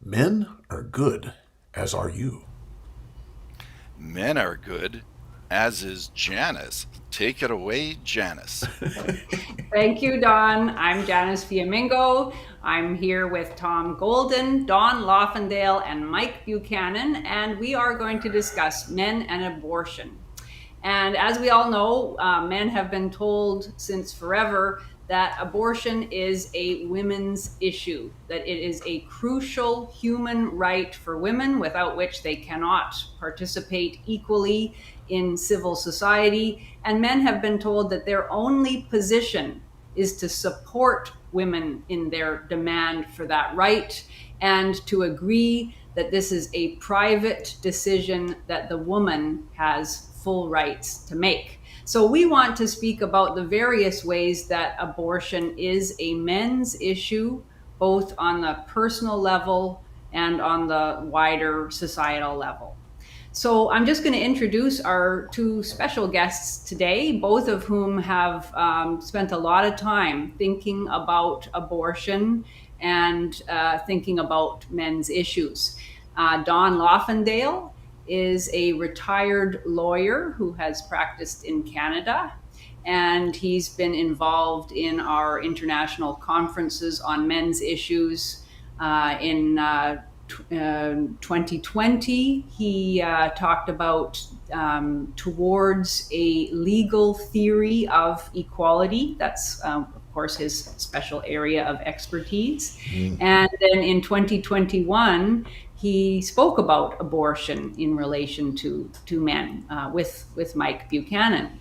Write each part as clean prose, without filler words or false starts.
Men are good, as are you. Men are good, as is Janice. Take it away, Janice. Thank you, Don. I'm Janice Fiamingo. I'm here with Tom Golden, Don Laufendale, and Mike Buchanan, and we are going to discuss men and abortion. And as we all know, men have been told since forever that abortion is a women's issue, that it is a crucial human right for women without which they cannot participate equally in civil society. And men have been told that their only position is to support women in their demand for that right and to agree that this is a private decision that the woman has full rights to make. So, we want to speak about the various ways that abortion is a men's issue, both on the personal level and on the wider societal level. So, I'm just going to introduce our two special guests today, both of whom have spent a lot of time thinking about abortion and thinking about men's issues. Don Laufendale is a retired lawyer who has practiced in Canada, and he's been involved in our international conferences on men's issues. In 2020, he talked about towards a legal theory of equality. That's, of course, his special area of expertise. And then in 2021, he spoke about abortion in relation to men with Mike Buchanan.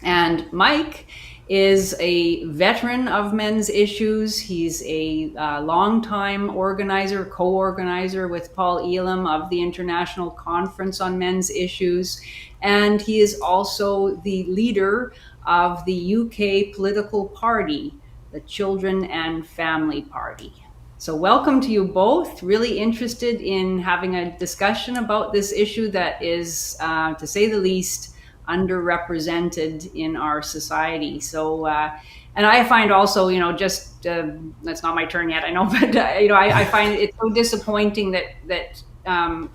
And Mike is a veteran of men's issues. He's a longtime organizer, co-organizer with Paul Elam of the International Conference on Men's Issues. And he is also the leader of the UK political party, the Children and Family Party. So welcome to you both. Really interested in having a discussion about this issue that is, to say the least, underrepresented in our society. So, and I find also, just that's not my turn yet, I know, but I find it so disappointing that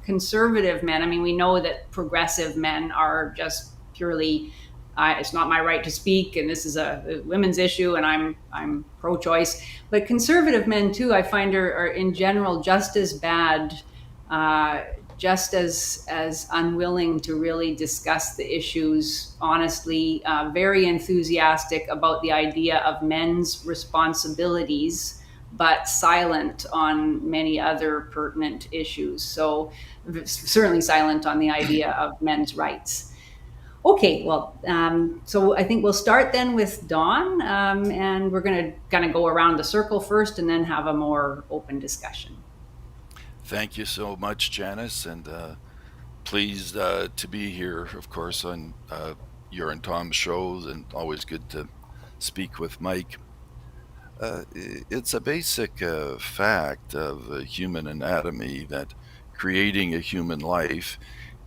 conservative men. I mean, we know that progressive men are just purely. It's not my right to speak, and this is a women's issue, and I'm pro-choice. But conservative men too, I find are in general just as bad, just as unwilling to really discuss the issues honestly, very enthusiastic about the idea of men's responsibilities, but silent on many other pertinent issues. So certainly silent on the idea of men's rights. Okay, well, so I think we'll start then with Dawn, and we're going to kind of go around the circle first and then have a more open discussion. Thank you so much, Janice, and pleased to be here, of course, on your and Tom's shows, and always good to speak with Mike. It's a basic fact of human anatomy that creating a human life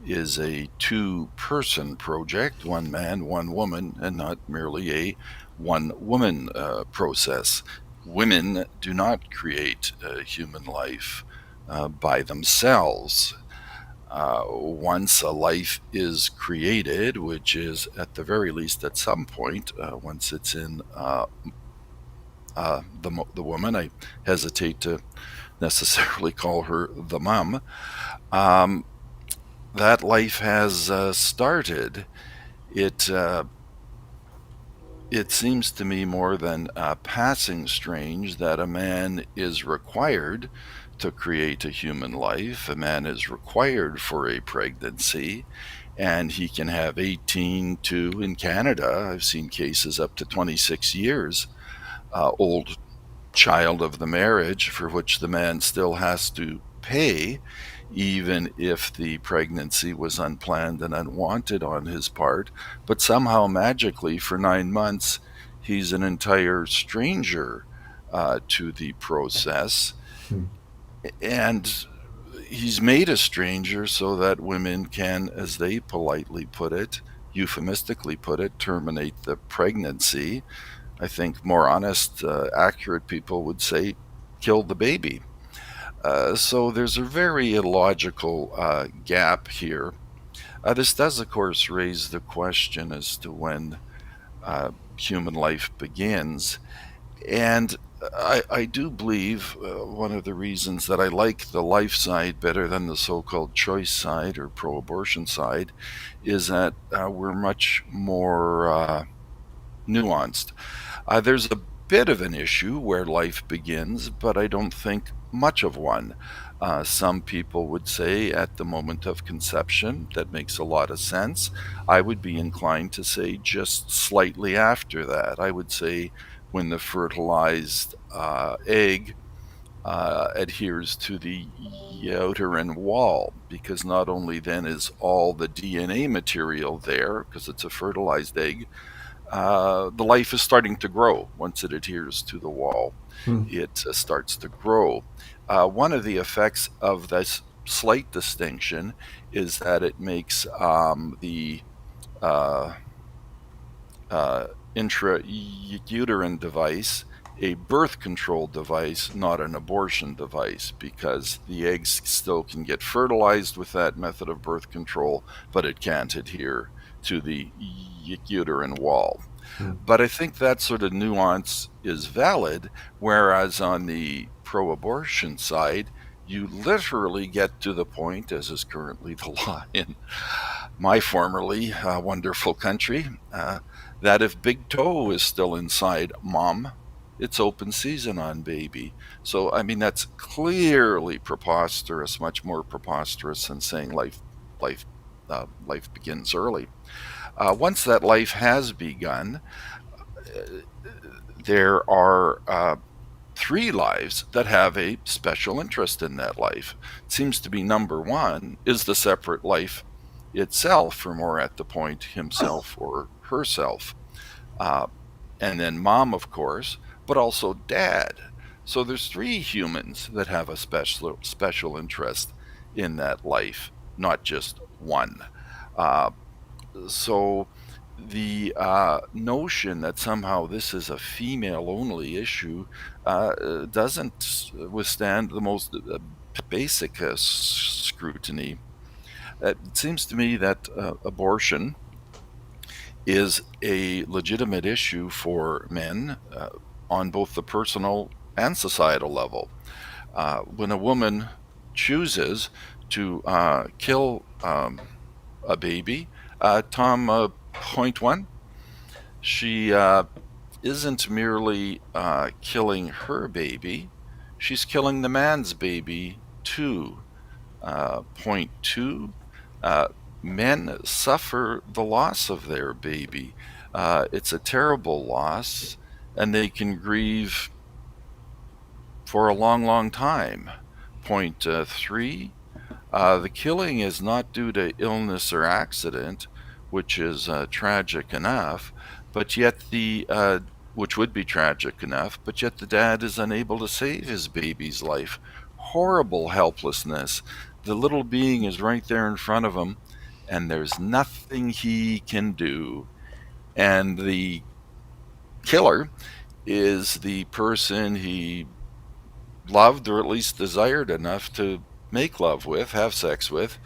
is a two-person project, one man, one woman, and not merely a one-woman process. Women do not create a human life by themselves. Once a life is created, which is at the very least at some point, once it's in the woman, I hesitate to necessarily call her the mom, that life has started. It it seems to me more than passing strange that a man is required to create a human life. A man is required for a pregnancy, and he can have 18 to, in Canada, I've seen cases up to 26 years old child of the marriage for which the man still has to pay, even if the pregnancy was unplanned and unwanted on his part. But somehow, magically, for 9 months, he's an entire stranger to the process. And he's made a stranger so that women can, as they politely put it, euphemistically put it, terminate the pregnancy. I think more honest, accurate people would say, kill the baby. So there's a very illogical gap here. This does, of course, raise the question as to when uh, human life begins. And I do believe one of the reasons that I like the life side better than the so called choice side or pro abortion side is that we're much more nuanced. There's a bit of an issue where life begins, but I don't think much of one. Some people would say at the moment of conception. That makes a lot of sense. I would be inclined to say just slightly after that. I would say when the fertilized egg adheres to the uterine wall, because not only then is all the DNA material there, because it's a fertilized egg, the life is starting to grow once it adheres to the wall. Hmm. It starts to grow. One of the effects of this slight distinction is that it makes the uh, uh, intrauterine device a birth control device, not an abortion device, because the eggs still can get fertilized with that method of birth control, but it can't adhere to the uterine wall. Hmm. But I think that sort of nuance is valid, whereas on the pro abortion side, you literally get to the point, as is currently the law in my formerly wonderful country, that if big toe is still inside mom, it's open season on baby. So, I mean, that's clearly preposterous, much more preposterous than saying life begins early. Once that life has begun, there are three lives that have a special interest in that life. It seems to be number one is the separate life itself, or more at the point, himself or herself. Uh, and then mom, of course, but also dad. So there's three humans that have a special interest in that life, not just one. Uh, so the notion that somehow this is a female only issue doesn't withstand the most basic scrutiny. It seems to me that abortion is a legitimate issue for men on both the personal and societal level. When a woman chooses to kill a baby, Tom, point one, she isn't merely killing her baby, she's killing the man's baby too. Point two, uh, men suffer the loss of their baby. It's a terrible loss, and they can grieve for a long, long time. Point three, the killing is not due to illness or accident, which is tragic enough, but yet which would be tragic enough, but yet the dad is unable to save his baby's life. Horrible helplessness. The little being is right there in front of him, and there's nothing he can do. And the killer is the person he loved or at least desired enough to make love with, have sex with,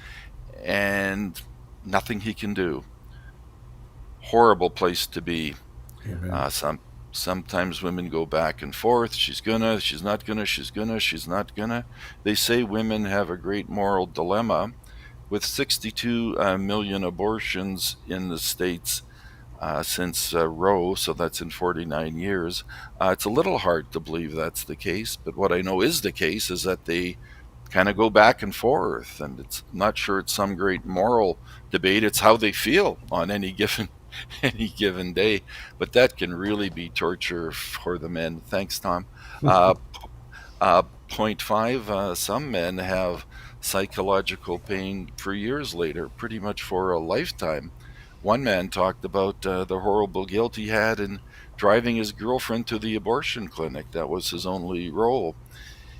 and nothing he can do. Horrible place to be. Amen. Sometimes women go back and forth. She's gonna, she's not gonna, she's gonna, she's not gonna. They say women have a great moral dilemma. With 62 million abortions in the states since Roe, so that's in 49 years. It's a little hard to believe that's the case, but what I know is the case is that they kind of go back and forth, and it's not sure it's some great moral debate. It's how they feel on any given any given day, but that can really be torture for the men. Thanks, Tom. Uh, Point five: some men have psychological pain for years later, pretty much for a lifetime. One man talked about the horrible guilt he had in driving his girlfriend to the abortion clinic. That was his only role.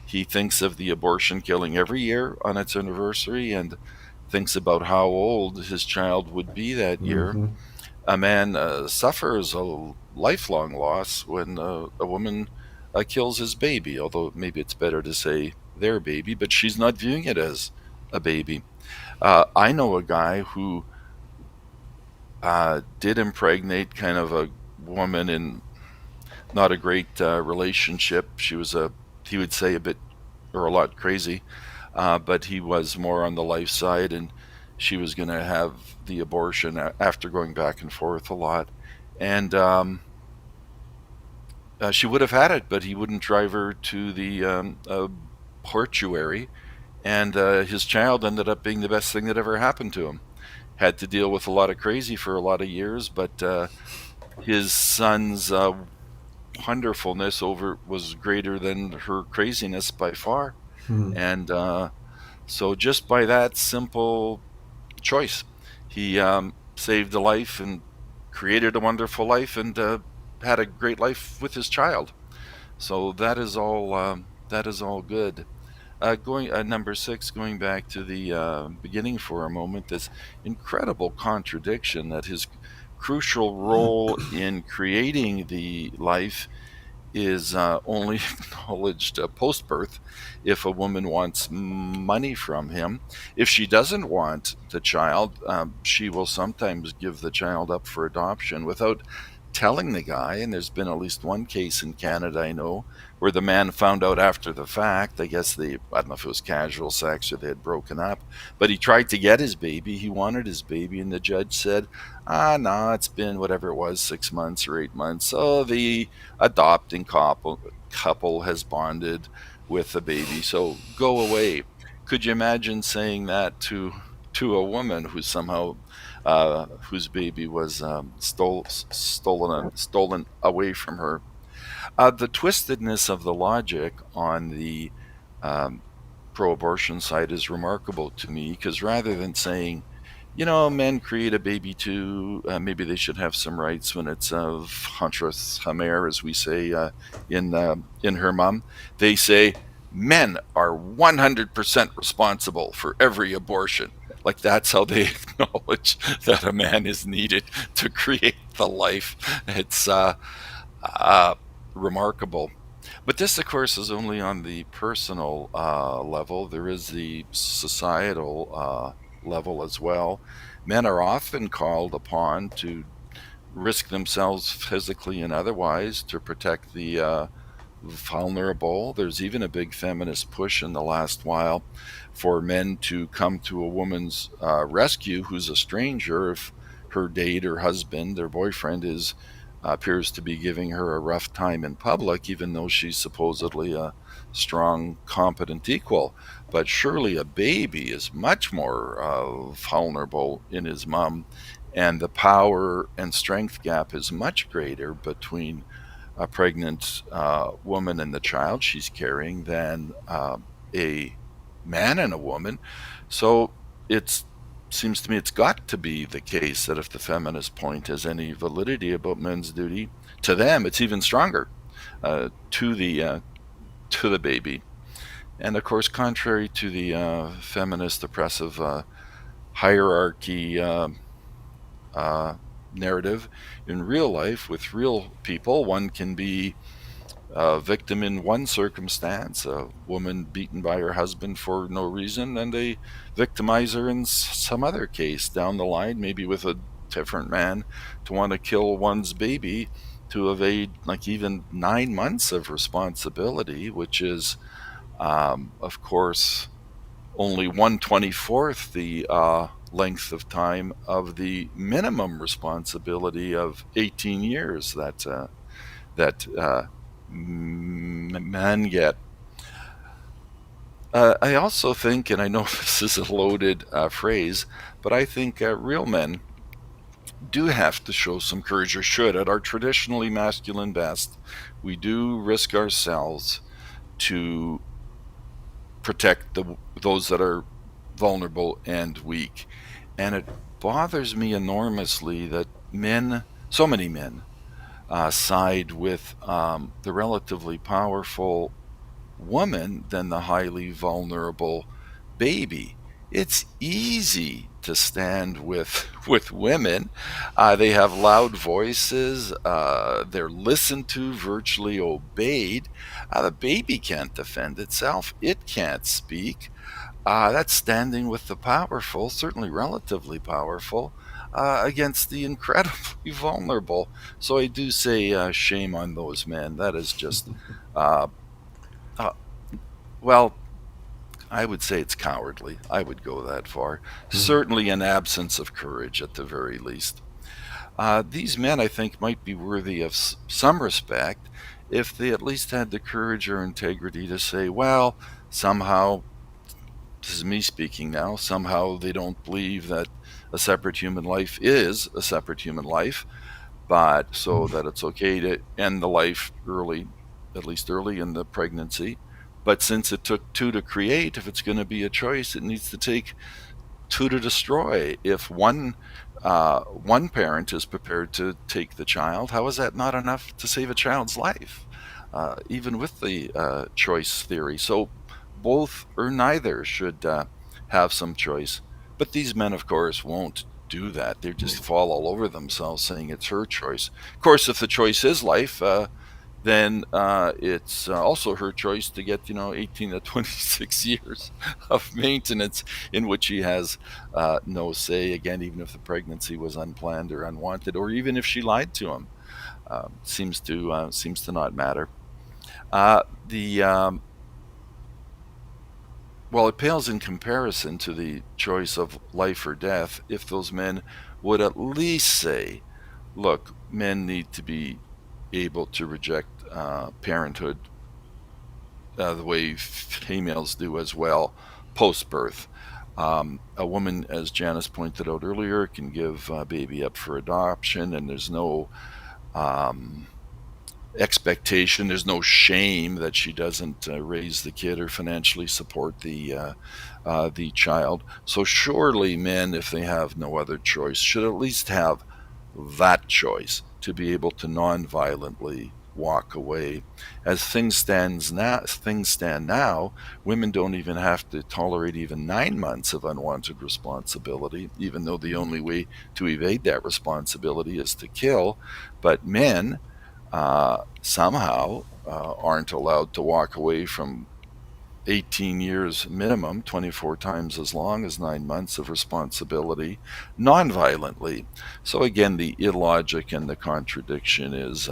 He thinks of the abortion killing every year on its anniversary and thinks about how old his child would be that year. Mm-hmm. A man suffers a lifelong loss when a woman kills his baby, although maybe it's better to say their baby, but she's not viewing it as a baby. I know a guy who did impregnate kind of a woman in not a great relationship. She was he would say, a bit or a lot crazy, but he was more on the life side, and she was going to have the abortion after going back and forth a lot. And she would have had it, but he wouldn't drive her to the portuary. And his child ended up being the best thing that ever happened to him. Had to deal with a lot of crazy for a lot of years, but his son's wonderfulness over was greater than her craziness by far. And so just by that simple choice, he saved a life and created a wonderful life, and had a great life with his child. So that is all good. Going Number six, going back to the beginning for a moment, this incredible contradiction that his crucial role in creating the life is only acknowledged post birth if a woman wants money from him. If she doesn't want the child, she will sometimes give the child up for adoption without telling the guy. And there's been at least one case in Canada I know where the man found out after the fact. I guess I don't know if it was casual sex or they had broken up, but he tried to get his baby. He wanted his baby, and the judge said, no, it's been whatever it was, 6 months or 8 months. So the adopting couple has bonded with the baby, so go away. Could you imagine saying that to a woman who somehow whose baby was stolen away from her? The twistedness of the logic on the um, pro-abortion side is remarkable to me, because rather than saying, men create a baby too, maybe they should have some rights when it's Huntress Hamer, as we say in her mum, they say men are 100% responsible for every abortion. Like that's how they acknowledge that a man is needed to create the life. It's uh, remarkable. But this, of course, is only on the personal level. There is the societal level as well. Men are often called upon to risk themselves physically and otherwise to protect the vulnerable. There's even a big feminist push in the last while for men to come to a woman's rescue who's a stranger if her date or husband or boyfriend is appears to be giving her a rough time in public, even though she's supposedly a strong, competent equal. But surely a baby is much more vulnerable in his mom, and the power and strength gap is much greater between a pregnant woman and the child she's carrying than a man and a woman. So it seems to me it's got to be the case that if the feminist point has any validity about men's duty to them, it's even stronger to the baby. And of course, contrary to the feminist oppressive hierarchy uh, narrative, in real life with real people, one can be a victim in one circumstance, a woman beaten by her husband for no reason, and a victimizer in some other case down the line, maybe with a different man, to want to kill one's baby to evade like even 9 months of responsibility, which is, of course, only 1/24th the length of time of the minimum responsibility of 18 years that men get. I also think, and I know this is a loaded phrase, but I think real men do have to show some courage, or should. At our traditionally masculine best, we do risk ourselves to protect those that are vulnerable and weak. And it bothers me enormously that so many men, side with the relatively powerful woman than the highly vulnerable baby. It's easy to stand with with women. They have loud voices. They're listened to, virtually obeyed. The baby can't defend itself. It can't speak. That's standing with the powerful, certainly relatively powerful, against the incredibly vulnerable. So I do say shame on those men. That is just, uh, uh, well, I would say it's cowardly. I would go that far. Certainly an absence of courage at the very least. These men, I think, might be worthy of some respect if they at least had the courage or integrity to say, well, somehow, this is me speaking now, somehow they don't believe that a separate human life is a separate human life, but so that it's okay to end the life early, at least early in the pregnancy. But since it took two to create, if it's going to be a choice, it needs to take two to destroy. If one parent is prepared to take the child, how is that not enough to save a child's life? Even with the choice theory, so both or neither should have some choice. But these men, of course, won't do that. They just fall all over themselves, saying it's her choice. Of course, if the choice is life, then it's also her choice to get 18 to 26 years of maintenance in which she has no say, again, even if the pregnancy was unplanned or unwanted, or even if she lied to him. Seems to not matter. The Well, it pales in comparison to the choice of life or death if those men would at least say, look, men need to be able to reject parenthood the way females do as well post birth. A woman, as Janice pointed out earlier, can give a baby up for adoption, and there's no um, expectation, there's no shame that she doesn't raise the kid or financially support the child. So surely men, if they have no other choice, should at least have that choice to be able to non-violently walk away. As things stand now, women don't even have to tolerate even 9 months of unwanted responsibility, even though the only way to evade that responsibility is to kill. But men somehow aren't allowed to walk away from 18 years minimum, 24 times as long as 9 months of responsibility, non-violently. So again, the illogic and the contradiction is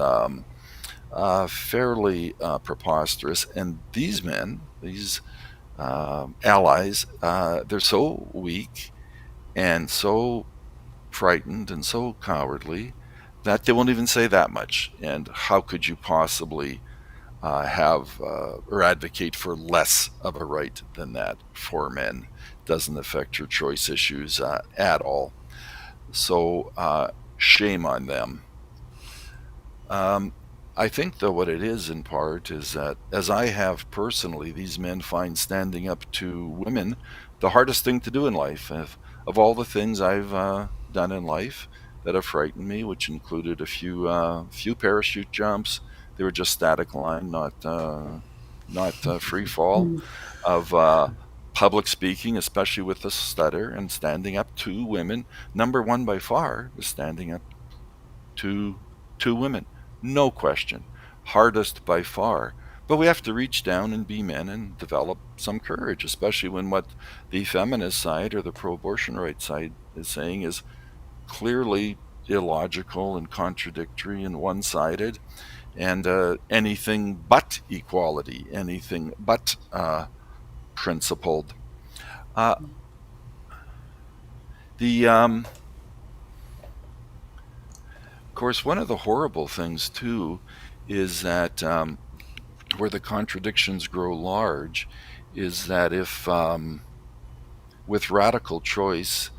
fairly preposterous. And these men, these allies, they're so weak and so frightened and so cowardly that they won't even say that much. And how could you possibly have or advocate for less of a right than that for men? Doesn't affect your choice issues at all. So shame on them. Um, I think, though, what it is in part is that, as I have personally, these men find standing up to women the hardest thing to do in life. Of all the things I've done in life that have frightened me, which included a few parachute jumps, they were just static line, not free fall. Mm. Of public speaking, especially with the stutter, and standing up to women. Number one by far is standing up to women, no question. Hardest by far. But we have to reach down and be men and develop some courage, especially when what the feminist side or the pro abortion rights side is saying is clearly illogical and contradictory and one sided, and anything but equality, anything but principled. Uh, the Of course, one of the horrible things too is that where the contradictions grow large is that if with radical choice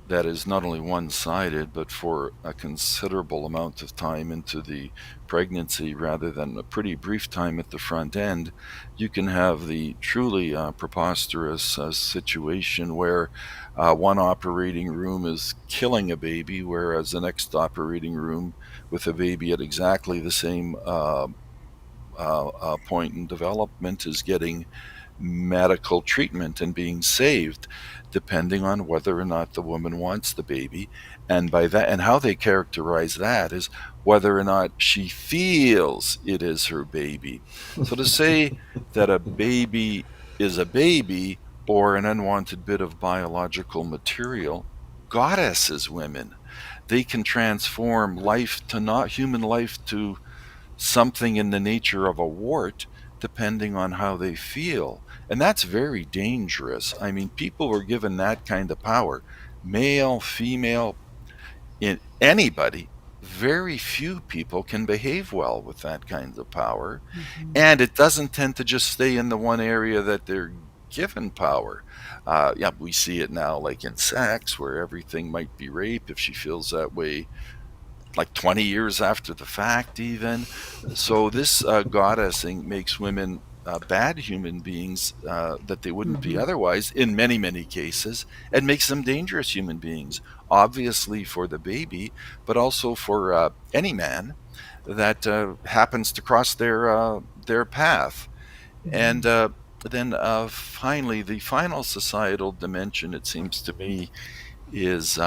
that is not only one sided, but for a considerable amount of time into the pregnancy rather than a pretty brief time at the front end, you can have the truly preposterous situation where one operating room is killing a baby, whereas the next operating room with a baby at exactly the same point in development is getting medical treatment and being saved, depending on whether or not the woman wants the baby. And by that, and how they characterize that is whether or not she feels it is her baby. So to say that a baby is a baby or an unwanted bit of biological material, goddesses women, they can transform life to not human life to something in the nature of a wart, depending on how they feel. And that's very dangerous. I mean, people were given that kind of power, male, female, in anybody. Very few people can behave well with that kind of power. Mhm. And it doesn't tend to just stay in the one area that they're given power. Yeah, we see it now, like in sex, where everything might be rape if she feels that way like 20 years after the fact, even. So this goddessing makes women bad human beings that they wouldn't be Mhm. otherwise in many, many cases, and makes them dangerous human beings, obviously for the baby, but also for any man that happens to cross their path. And Mhm. then finally, the final societal dimension, it seems to me, is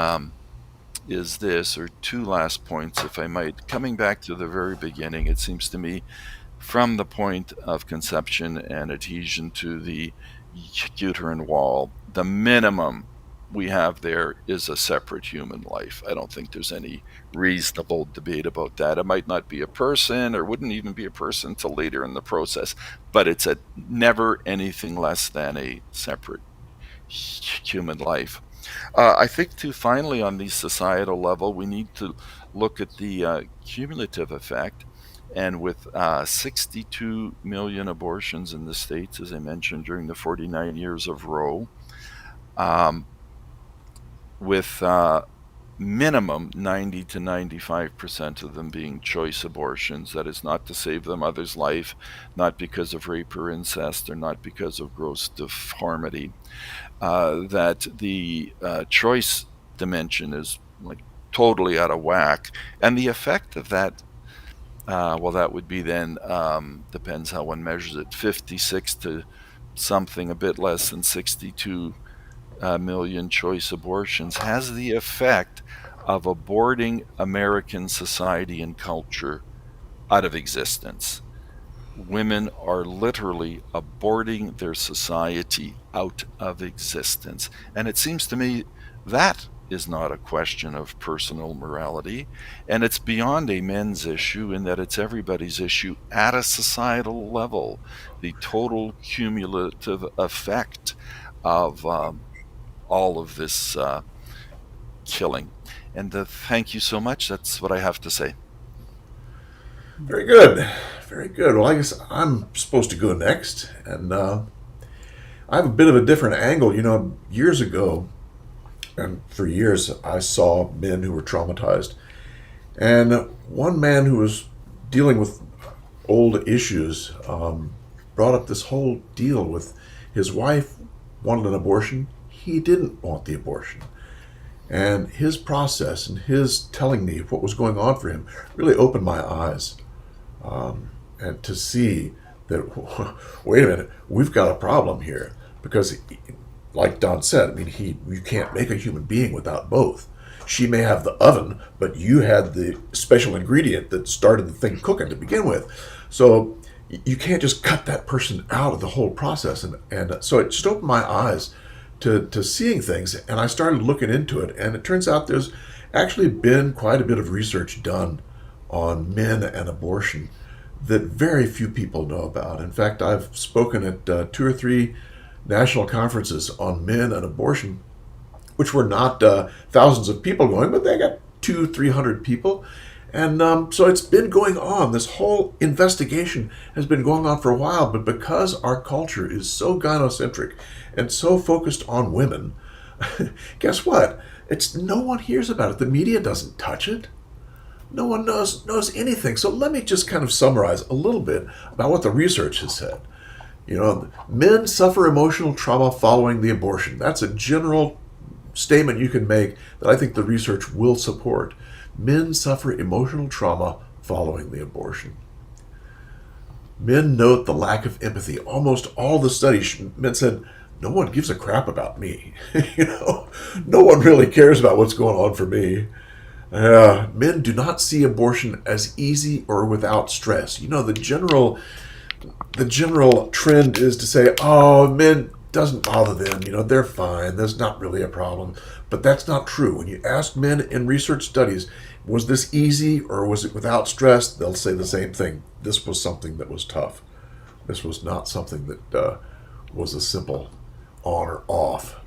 this, or two last points, if I might. Coming back to the very beginning, it seems to me, from the point of conception and adhesion to the uterine wall, the minimum we have there is a separate human life. I don't think there's any reasonable debate about that. It might not be a person, or wouldn't even be a person until later in the process, but it's never anything less than a separate human life. I think, too, finally, on the societal level, we need to look at the cumulative effect. And with 62 million abortions in the States, as I mentioned, during the 49 years of Roe, um, with minimum 90 to 95% of them being choice abortions, that is not to save the mother's life, not because of rape or incest, or not because of gross deformity, that the choice dimension is like totally out of whack. And the effect of that, well, that would be then, depends how one measures it, 56 to something a bit less than 62 million choice abortions, has the effect of aborting American society and culture out of existence. Women are literally aborting their society out of existence. And it seems to me that is not a question of personal morality. And it's beyond a men's issue, in that it's everybody's issue at a societal level. The total cumulative effect of all of this killing. And thank you so much. That's what I have to say. Very good. Very good. Well, I guess I'm supposed to go next. And I have a bit of a different angle. Years ago, and for years, I saw men who were traumatized. And one man who was dealing with old issues brought up this whole deal with his wife wanted an abortion. He didn't want the abortion. And his process and his telling me what was going on for him really opened my eyes. And to see that, wait a minute, we've got a problem here. Because, like Don said, I mean, you can't make a human being without both. She may have the oven, but you had the special ingredient that started the thing cooking to begin with. So you can't just cut that person out of the whole process. And so it just opened my eyes to seeing things. And I started looking into it. And it turns out there's actually been quite a bit of research done on men and abortion that very few people know about. In fact, I've spoken at two or three national conferences on men and abortion, which were not thousands of people going, but they got 300 people. And so it's been going on. This whole investigation has been going on for a while, but because our culture is so gynocentric and so focused on women, guess what? It's no one hears about it. The media doesn't touch it. No one knows anything. So let me just kind of summarize a little bit about what the research has said. Men suffer emotional trauma following the abortion. That's a general statement you can make that I think the research will support. Men suffer emotional trauma following the abortion. Men note the lack of empathy. Almost all the studies, men said, no one gives a crap about me. No one really cares about what's going on for me. Men do not see abortion as easy or without stress. The general trend is to say, oh, men doesn't bother them. They're fine. There's not really a problem. But that's not true. When you ask men in research studies, was this easy or was it without stress? They'll say the same thing. This was something that was tough. This was not something that was a simple on or off.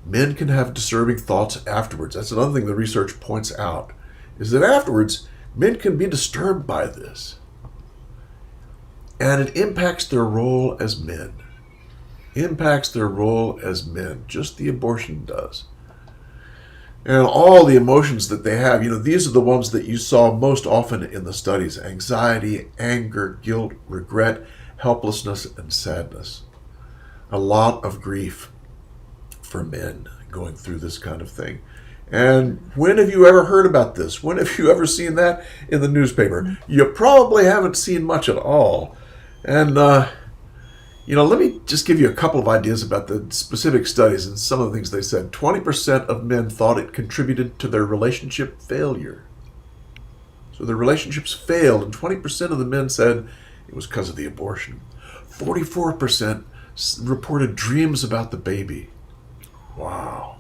Men can have disturbing thoughts afterwards. That's another thing the research points out, is that afterwards, men can be disturbed by this. And it impacts their role as men. Just the abortion does. And all the emotions that they have, these are the ones that you saw most often in the studies: anxiety, anger, guilt, regret, helplessness, and sadness. A lot of grief for men going through this kind of thing. And when have you ever heard about this? When have you ever seen that in the newspaper? You probably haven't seen much at all. And, let me just give you a couple of ideas about the specific studies and some of the things they said. 20% of men thought it contributed to their relationship failure. So their relationships failed, and 20% of the men said it was because of the abortion. 44% reported dreams about the baby. Wow.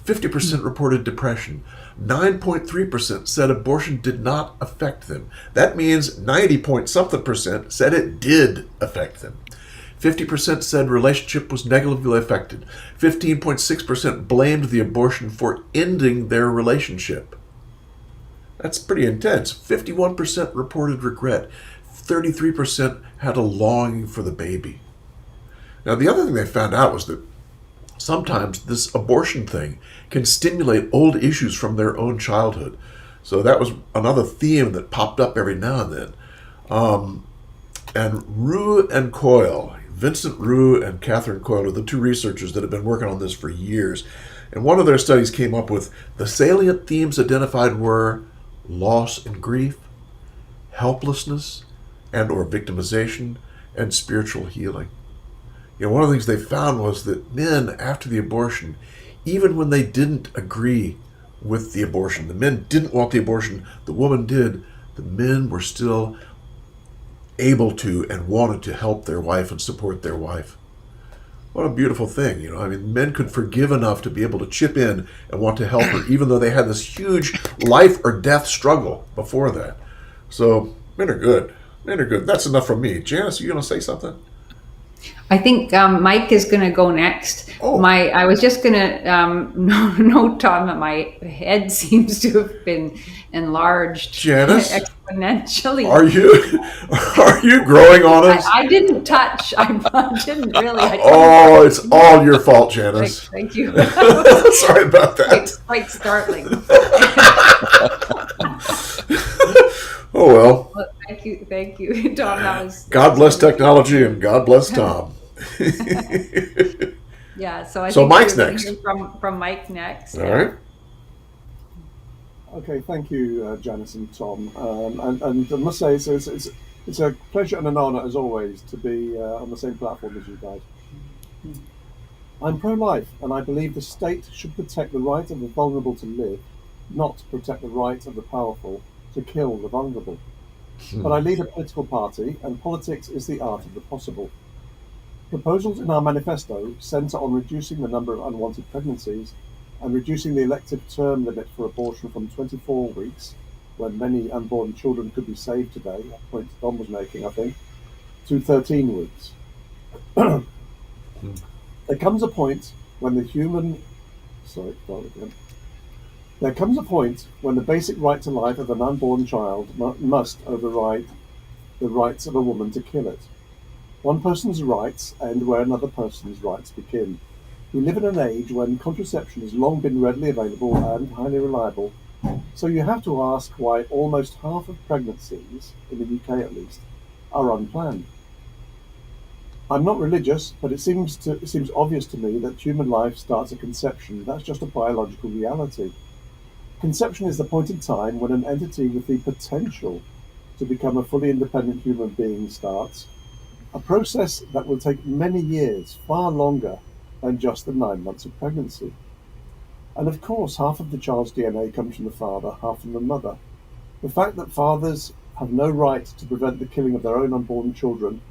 50% reported depression. 9.3% said abortion did not affect them. That means 90-point-something% said it did affect them. 50% said relationship was negatively affected. 15.6% blamed the abortion for ending their relationship. That's pretty intense. 51% reported regret. 33% had a longing for the baby. Now, the other thing they found out was that sometimes this abortion thing can stimulate old issues from their own childhood. So that was another theme that popped up every now and then. And Rue and Coyle, Vincent Rue and Catherine Coyle, are the two researchers that have been working on this for years. And one of their studies came up with the salient themes identified were loss and grief, helplessness and or victimization, and spiritual healing. One of the things they found was that men, after the abortion, even when they didn't agree with the abortion, the men didn't want the abortion, the woman did, the men were still able to and wanted to help their wife and support their wife. What a beautiful thing, men could forgive enough to be able to chip in and want to help her, even though they had this huge life or death struggle before that. So, men are good. That's enough from me. Janice, are you going to say something? I think Mike is going to go next. Oh. I was just going to note, Tom, that my head seems to have been enlarged, Janice, exponentially. Are you growing on us? I didn't touch. I didn't really. It's all your fault, Janice. Thank you. Sorry about that. Quite startling. Oh well. Thank you, Tom. God bless technology and God bless Tom. Yeah. So I think Mike's we're next. Hear from Mike next. All right. Okay, thank you, Janice and Tom. And I must say, it's a pleasure and an honour, as always, to be on the same platform as you guys. I'm pro-life, and I believe the state should protect the right of the vulnerable to live, not protect the right of the powerful to kill the vulnerable. But I lead a political party, and politics is the art of the possible. Proposals in our manifesto centre on reducing the number of unwanted pregnancies and reducing the elective term limit for abortion from 24 weeks, when many unborn children could be saved today, a point Don was making, I think, to 13 weeks. There comes a point when There comes a point when the basic right to life of an unborn child must override the rights of a woman to kill it. One person's rights end where another person's rights begin. We live in an age when contraception has long been readily available and highly reliable, so you have to ask why almost half of pregnancies, in the UK at least, are unplanned. I'm not religious, but it seems obvious to me that human life starts at conception. That's just a biological reality. Conception is the point in time when an entity with the potential to become a fully independent human being starts, a process that will take many years, far longer than just the 9 months of pregnancy. And of course, half of the child's DNA comes from the father, half from the mother. The fact that fathers have no right to prevent the killing of their own unborn children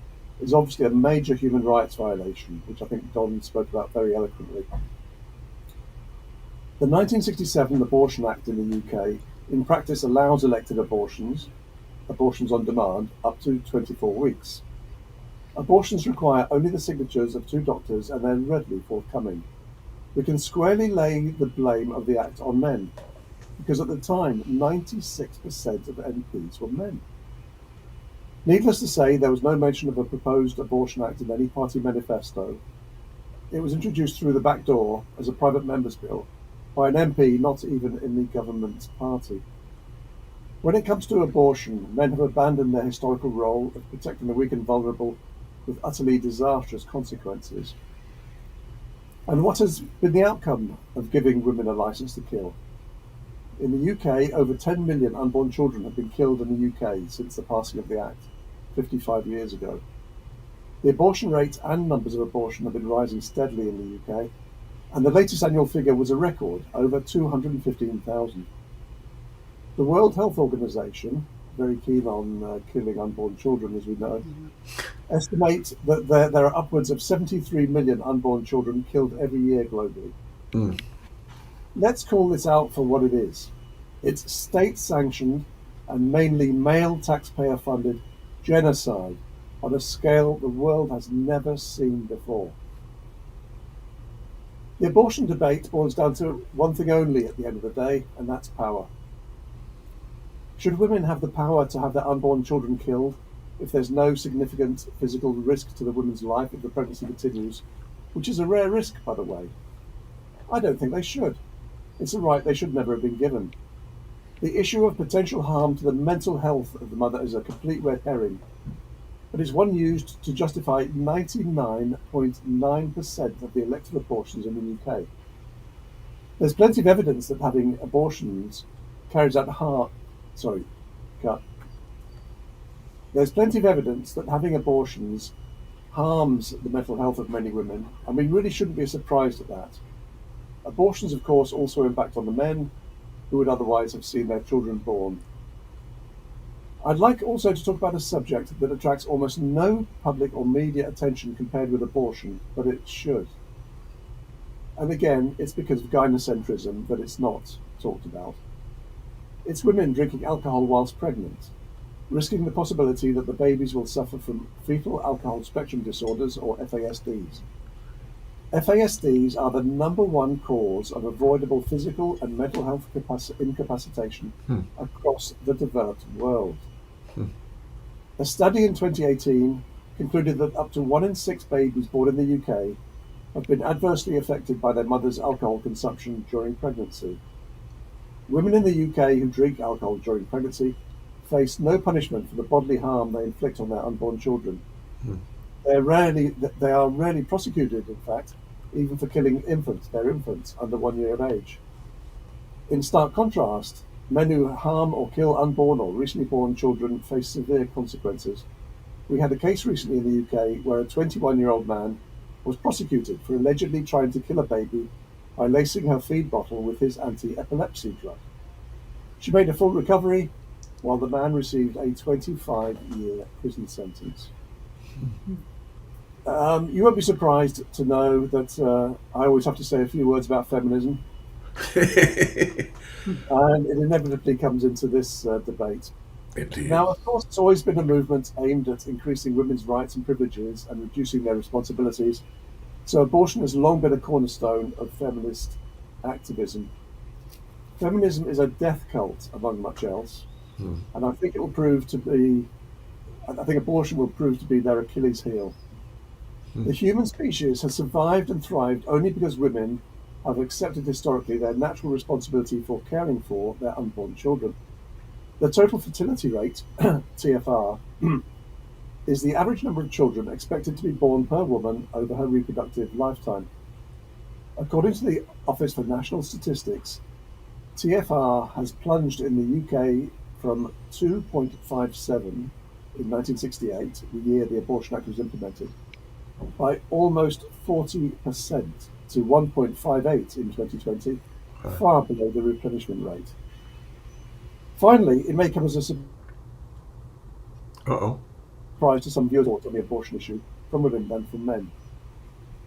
is obviously a major human rights violation, which I think Don spoke about very eloquently. The 1967 Abortion Act in the UK in practice allows elective abortions on demand, up to 24 weeks. Abortions require only the signatures of 2 doctors and they're readily forthcoming. We can squarely lay the blame of the act on men, because at the time, 96% of MPs were men. Needless to say, there was no mention of a proposed abortion act in any party manifesto. It was introduced through the back door as a private member's bill by an MP not even in the government party. When it comes to abortion, men have abandoned their historical role of protecting the weak and vulnerable with utterly disastrous consequences. And what has been the outcome of giving women a license to kill? In the UK, over 10 million unborn children have been killed in the UK since the passing of the Act 55 years ago. The abortion rate and numbers of abortion have been rising steadily in the UK, and the latest annual figure was a record, over 215,000. The World Health Organization, very keen on killing unborn children, as we know, estimate that there are upwards of 73 million unborn children killed every year globally. Mm. Let's call this out for what it is. It's state-sanctioned and mainly male taxpayer-funded genocide on a scale the world has never seen before. The abortion debate boils down to one thing only at the end of the day, and that's power. Should women have the power to have their unborn children killed if there's no significant physical risk to the woman's life if the pregnancy continues, which is a rare risk, by the way? I don't think they should. It's a right they should never have been given. The issue of potential harm to the mental health of the mother is a complete red herring, but it's one used to justify 99.9% of the elective abortions in the UK. There's plenty of evidence that having abortions carries out There's plenty of evidence that having abortions harms the mental health of many women, and we really shouldn't be surprised at that. Abortions, of course, also impact on the men who would otherwise have seen their children born. I'd like also to talk about a subject that attracts almost no public or media attention compared with abortion, but it should. And again, it's because of gynocentrism that it's not talked about. It's women drinking alcohol whilst pregnant, risking the possibility that the babies will suffer from fetal alcohol spectrum disorders, or FASDs. FASDs are the #1 cause of avoidable physical and mental health incapacitation across the developed world. A study in 2018 concluded that up to 1 in 6 babies born in the UK have been adversely affected by their mother's alcohol consumption during pregnancy. Women in the UK who drink alcohol during pregnancy face no punishment for the bodily harm they inflict on their unborn children. They are rarely prosecuted, in fact, even for killing their infants under 1 year of age. In stark contrast, men who harm or kill unborn or recently born children face severe consequences. We had a case recently in the UK where a 21-year-old man was prosecuted for allegedly trying to kill a baby by lacing her feed bottle with his anti-epilepsy drug. She made a full recovery, while the man received a 25-year prison sentence. You won't be surprised to know that I always have to say a few words about feminism, and it inevitably comes into this debate. Indeed. Now, of course, it's always been a movement aimed at increasing women's rights and privileges and reducing their responsibilities, so abortion has long been a cornerstone of feminist activism. Feminism is a death cult, among much else, and I think abortion will prove to be their Achilles heel. The human species has survived and thrived only because women have accepted historically their natural responsibility for caring for their unborn children. The total fertility rate, TFR, is the average number of children expected to be born per woman over her reproductive lifetime. According to the Office for National Statistics, TFR has plunged in the UK from 2.57 in 1968, the year the Abortion Act was implemented, by almost 40% to 1.58 in 2020, far below the replenishment rate. Finally, it may come as a Uh-oh. surprise to some viewers on the abortion issue from women than from men.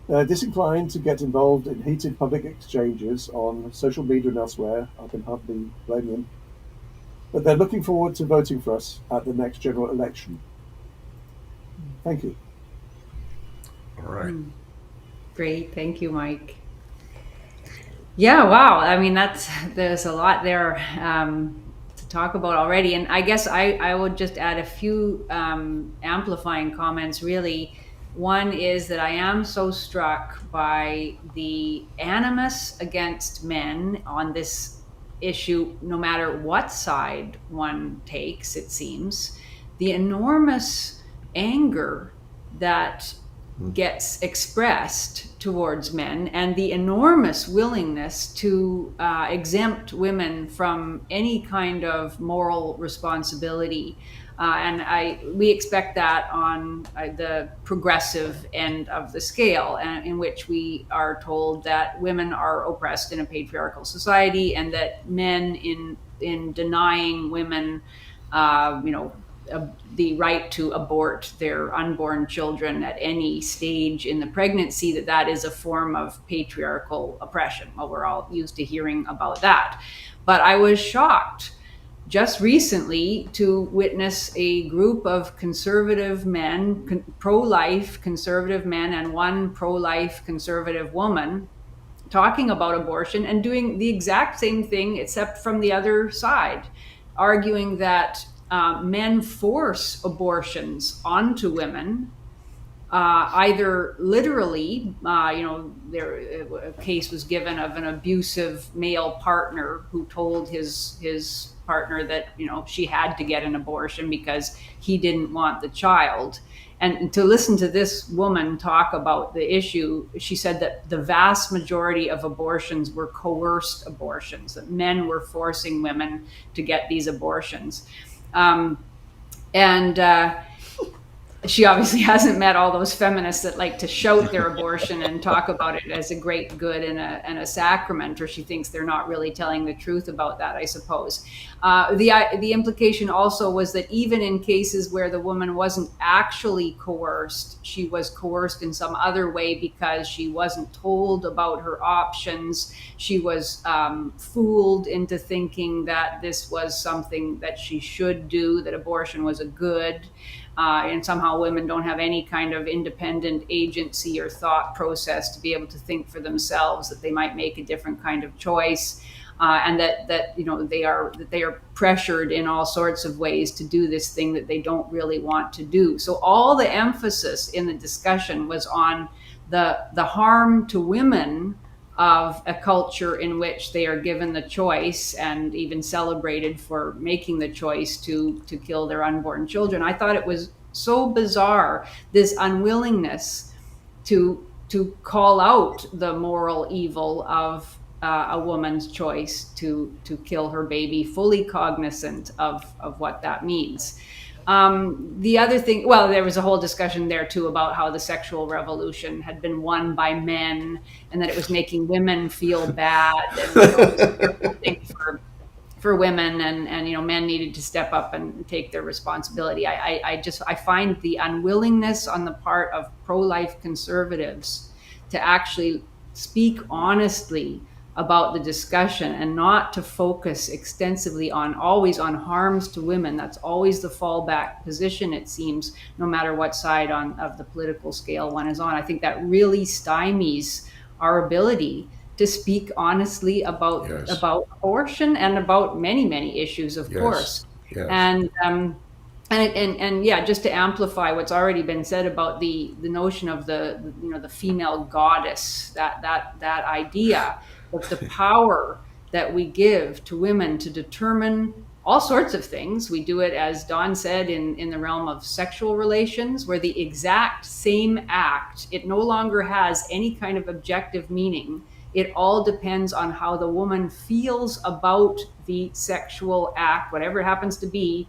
They're disinclined to get involved in heated public exchanges on social media and elsewhere. I can hardly blame them. But they're looking forward to voting for us at the next general election. Thank you. All right. Great. Thank you, Mike. Yeah, wow. I mean, there's a lot there to talk about already. And I guess I would just add a few amplifying comments, really. One is that I am so struck by the animus against men on this issue, no matter what side one takes, it seems. The enormous anger that gets expressed towards men, and the enormous willingness to exempt women from any kind of moral responsibility. We expect that on the progressive end of the scale, in which we are told that women are oppressed in a patriarchal society, and that men, in denying women, the right to abort their unborn children at any stage in the pregnancy, that is a form of patriarchal oppression. Well, we're all used to hearing about that. But I was shocked just recently to witness a group of conservative men, pro-life conservative men, and one pro-life conservative woman talking about abortion and doing the exact same thing, except from the other side, arguing that men force abortions onto women, either literally, a case was given of an abusive male partner who told his partner that, she had to get an abortion because he didn't want the child. And to listen to this woman talk about the issue, she said that the vast majority of abortions were coerced abortions, that men were forcing women to get these abortions. She obviously hasn't met all those feminists that like to shout their abortion and talk about it as a great good and a sacrament, or she thinks they're not really telling the truth about that, I suppose. The implication also was that even in cases where the woman wasn't actually coerced, she was coerced in some other way because she wasn't told about her options. She was fooled into thinking that this was something that she should do, that abortion was a good. And somehow women don't have any kind of independent agency or thought process to be able to think for themselves, that they might make a different kind of choice, and that they are pressured in all sorts of ways to do this thing that they don't really want to do. So all the emphasis in the discussion was on the harm to women of a culture in which they are given the choice and even celebrated for making the choice to kill their unborn children. I thought it was so bizarre, this unwillingness to call out the moral evil of a woman's choice to kill her baby, fully cognizant of what that means. The other thing, well, there was a whole discussion there too about how the sexual revolution had been won by men, and that it was making women feel bad, and it was a terrible thing for women, and men needed to step up and take their responsibility. I find the unwillingness on the part of pro-life conservatives to actually speak honestly about the discussion, and not to focus extensively always on harms to women. That's always the fallback position, it seems, no matter what side of the political scale one is on. I think that really stymies our ability to speak honestly about abortion and about many issues, of course. Yes. And yeah, just to amplify what's already been said about the notion of the female goddess, that idea of the power that we give to women to determine all sorts of things. We do it, as Dawn said, in the realm of sexual relations, where the exact same act, it no longer has any kind of objective meaning. It all depends on how the woman feels about the sexual act, whatever it happens to be,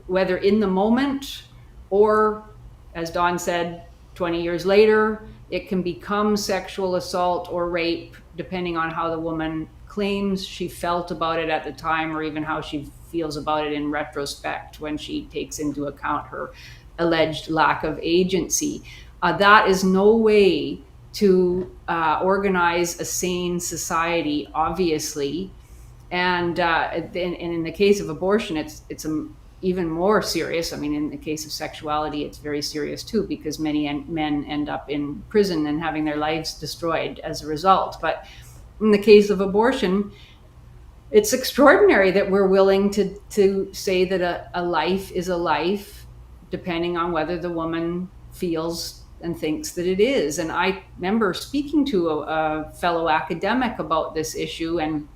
whether in the moment or, as Dawn said, 20 years later. It can become sexual assault or rape, depending on how the woman claims she felt about it at the time, or even how she feels about it in retrospect when she takes into account her alleged lack of agency. That is no way to organize a sane society, obviously. And in the case of abortion, it's even more serious. I mean, in the case of sexuality, it's very serious too, because many men end up in prison and having their lives destroyed as a result. But in the case of abortion, it's extraordinary that we're willing to say that a life is a life, depending on whether the woman feels and thinks that it is. And I remember speaking to a fellow academic about this issue, and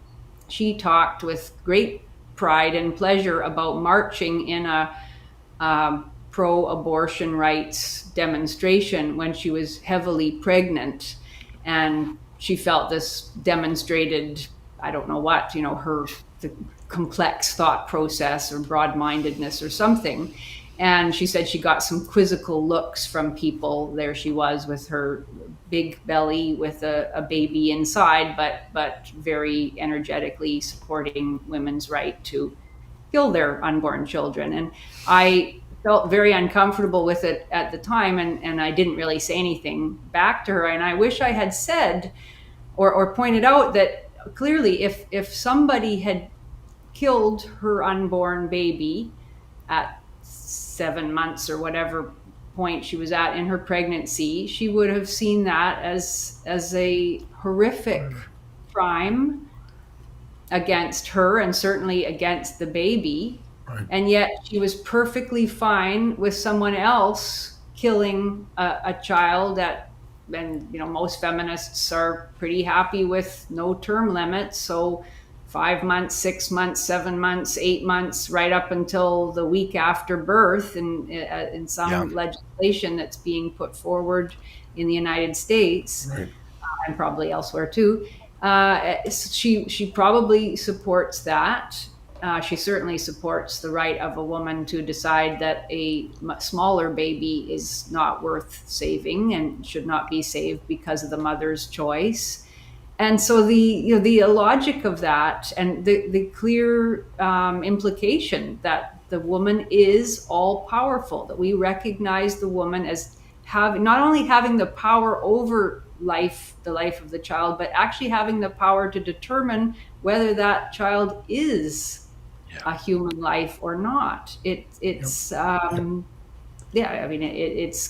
she talked with great pride and pleasure about marching in a pro-abortion rights demonstration when she was heavily pregnant. And she felt this demonstrated, I don't know what, the complex thought process or broad-mindedness or something. And she said she got some quizzical looks from people. There she was with her big belly with a baby inside, but very energetically supporting women's right to kill their unborn children. And I felt very uncomfortable with it at the time, and I didn't really say anything back to her. And I wish I had said or pointed out that clearly if somebody had killed her unborn baby at 7 months or whatever point she was at in her pregnancy, she would have seen that as a horrific crime against her and certainly against the baby. Right. And yet she was perfectly fine with someone else killing a child and most feminists are pretty happy with no term limits. So 5 months, 6 months, 7 months, 8 months, right up until the week after birth, in some legislation that's being put forward in the United States, Right. And probably elsewhere too. She probably supports that. She certainly supports the right of a woman to decide that a smaller baby is not worth saving and should not be saved because of the mother's choice. And so the logic of that and the clear implication that the woman is all powerful, that we recognize the woman as not only having the power over the life of the child, but actually having the power to determine whether that child is a human life or not. It's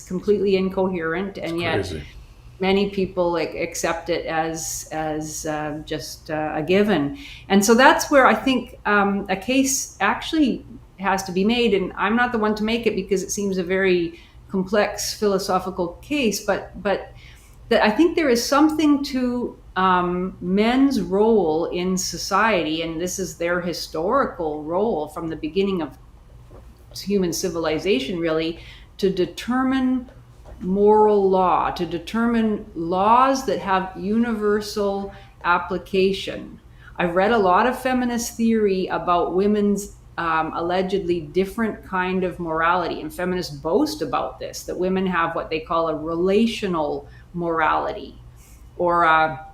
completely incoherent, and yet Crazy. many people accept it as just a given. And so that's where I think a case actually has to be made. And I'm not the one to make it because it seems a very complex philosophical case, but that I think there is something to men's role in society, and this is their historical role from the beginning of human civilization, really, to determine moral law, to determine laws that have universal application. I've read a lot of feminist theory about women's allegedly different kind of morality, and feminists boast about this, that women have what they call a relational morality, or a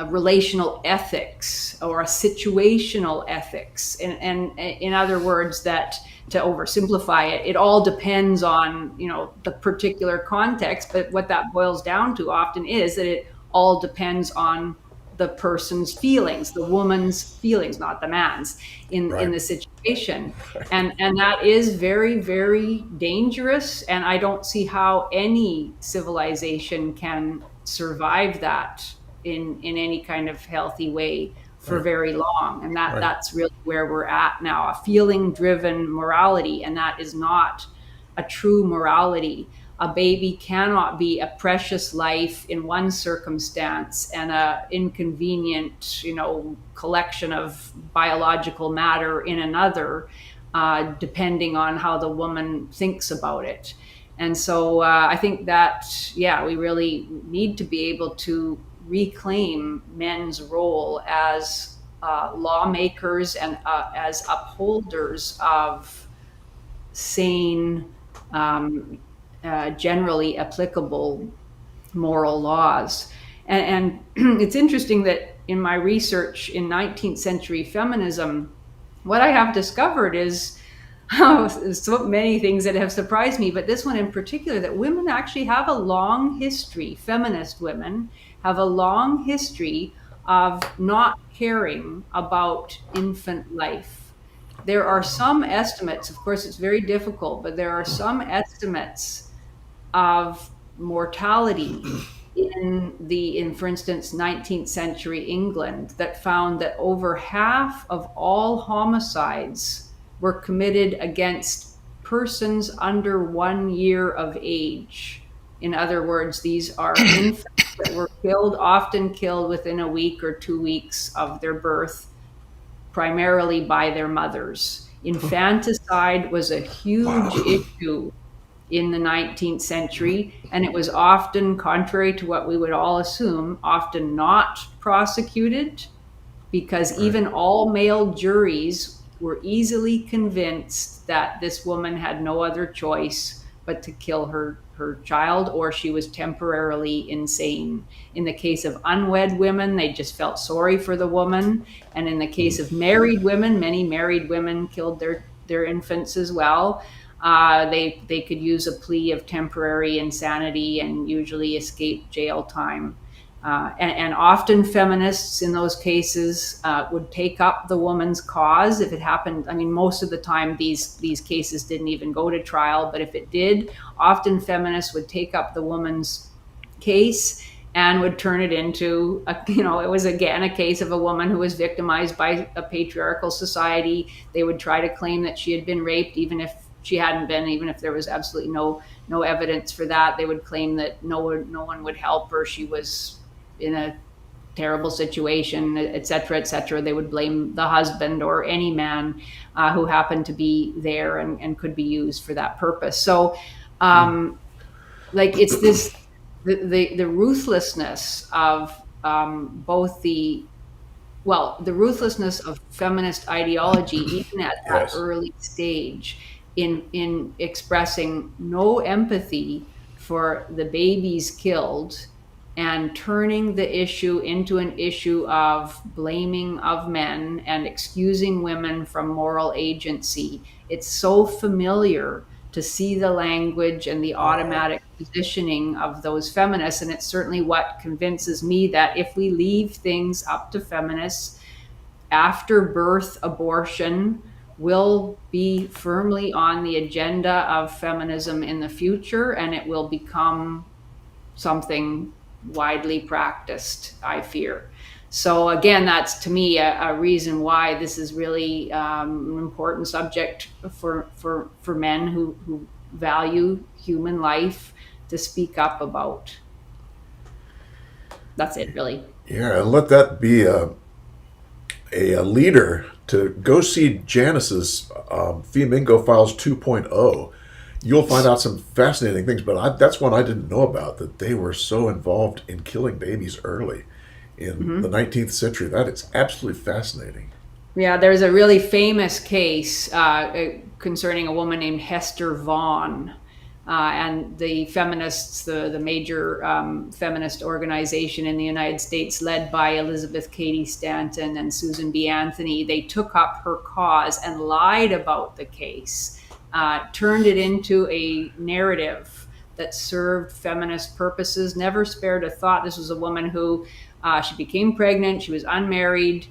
relational ethics, or a situational ethics. And in other words, that, to oversimplify it, it all depends on the particular context, but what that boils down to often is that it all depends on the person's feelings, the woman's feelings, not the man's, in the situation. And that is very, very dangerous. And I don't see how any civilization can survive that in any kind of healthy way for very long. And that's really where we're at now, a feeling-driven morality. And that is not a true morality. A baby cannot be a precious life in one circumstance and a inconvenient, collection of biological matter in another, depending on how the woman thinks about it. And so I think that, we really need to be able to reclaim men's role as lawmakers and as upholders of sane, generally applicable moral laws. And it's interesting that in my research in 19th century feminism, what I have discovered is so many things that have surprised me, but this one in particular, that women actually have a long history, feminist women have a long history of not caring about infant life. There are some estimates, of course, it's very difficult, but there are some estimates of mortality in, for instance, 19th century England that found that over half of all homicides were committed against persons under 1 year of age. In other words, these are infants that were killed, often killed within a week or 2 weeks of their birth, primarily by their mothers. Infanticide was a huge issue in the 19th century, and it was often, contrary to what we would all assume, often not prosecuted, because even all male juries were easily convinced that this woman had no other choice but to kill her child, or she was temporarily insane. In the case of unwed women, they just felt sorry for the woman. And in the case of married women, many married women killed their infants as well. They could use a plea of temporary insanity and usually escape jail time. And often feminists in those cases would take up the woman's cause if it happened. I mean, most of the time these cases didn't even go to trial, but if it did, often feminists would take up the woman's case and would turn it into, it was again a case of a woman who was victimized by a patriarchal society. They would try to claim that she had been raped, even if she hadn't been, even if there was absolutely no evidence for that. They would claim that no one would help her. She was in a terrible situation, et cetera, et cetera. They would blame the husband or any man who happened to be there and could be used for that purpose. So, it's this the ruthlessness of the ruthlessness of feminist ideology, even at that early stage, in expressing no empathy for the babies killed and turning the issue into an issue of blaming of men and excusing women from moral agency. It's so familiar to see the language and the automatic positioning of those feminists. And it's certainly what convinces me that if we leave things up to feminists, after birth abortion will be firmly on the agenda of feminism in the future, and it will become something widely practiced, I fear. So again, that's to me a reason why this is really an important subject for men who value human life to speak up about. That's it, really. Yeah, and let that be a leader to go see Janice's Flamingo Files 2.0. You'll find out some fascinating things, but that's one I didn't know about, that they were so involved in killing babies early in the 19th century. That is absolutely fascinating. Yeah, there's a really famous case concerning a woman named Hester Vaughan. And the feminists, the major feminist organization in the United States, led by Elizabeth Cady Stanton and Susan B. Anthony, they took up her cause and lied about the case, turned it into a narrative that served feminist purposes, never spared a thought. This was a woman who, she became pregnant, she was unmarried,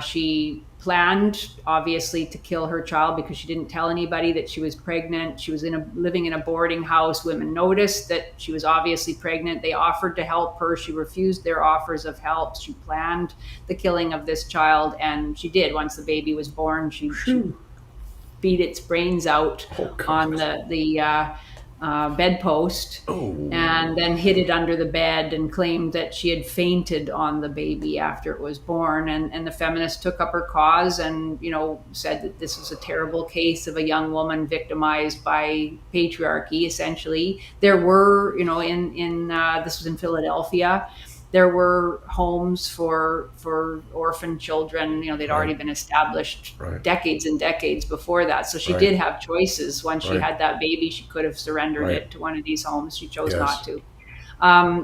she planned, obviously, to kill her child because she didn't tell anybody that she was pregnant. She was living in a boarding house. Women noticed that she was obviously pregnant. They offered to help her. She refused their offers of help. She planned the killing of this child, and she did. Once the baby was born, she beat its brains out on the bedpost, and then hid it under the bed and claimed that she had fainted on the baby after it was born. And the feminists took up her cause and, said that this was a terrible case of a young woman victimized by patriarchy, essentially. There were, this was in Philadelphia, there were homes for orphan children. They'd Right. already been established Right. decades and decades before that. So she Right. did have choices. Once she Right. had that baby, she could have surrendered Right. it to one of these homes. She chose Yes. not to.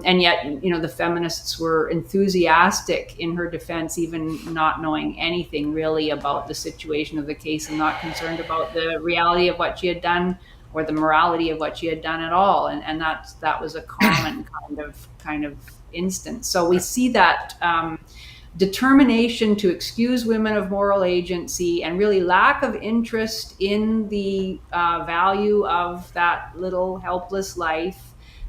And yet, the feminists were enthusiastic in her defense, even not knowing anything really about the situation of the case and not concerned about the reality of what she had done or the morality of what she had done at all. And that was a common kind of instance. So we see that determination to excuse women of moral agency and really lack of interest in the value of that little helpless life.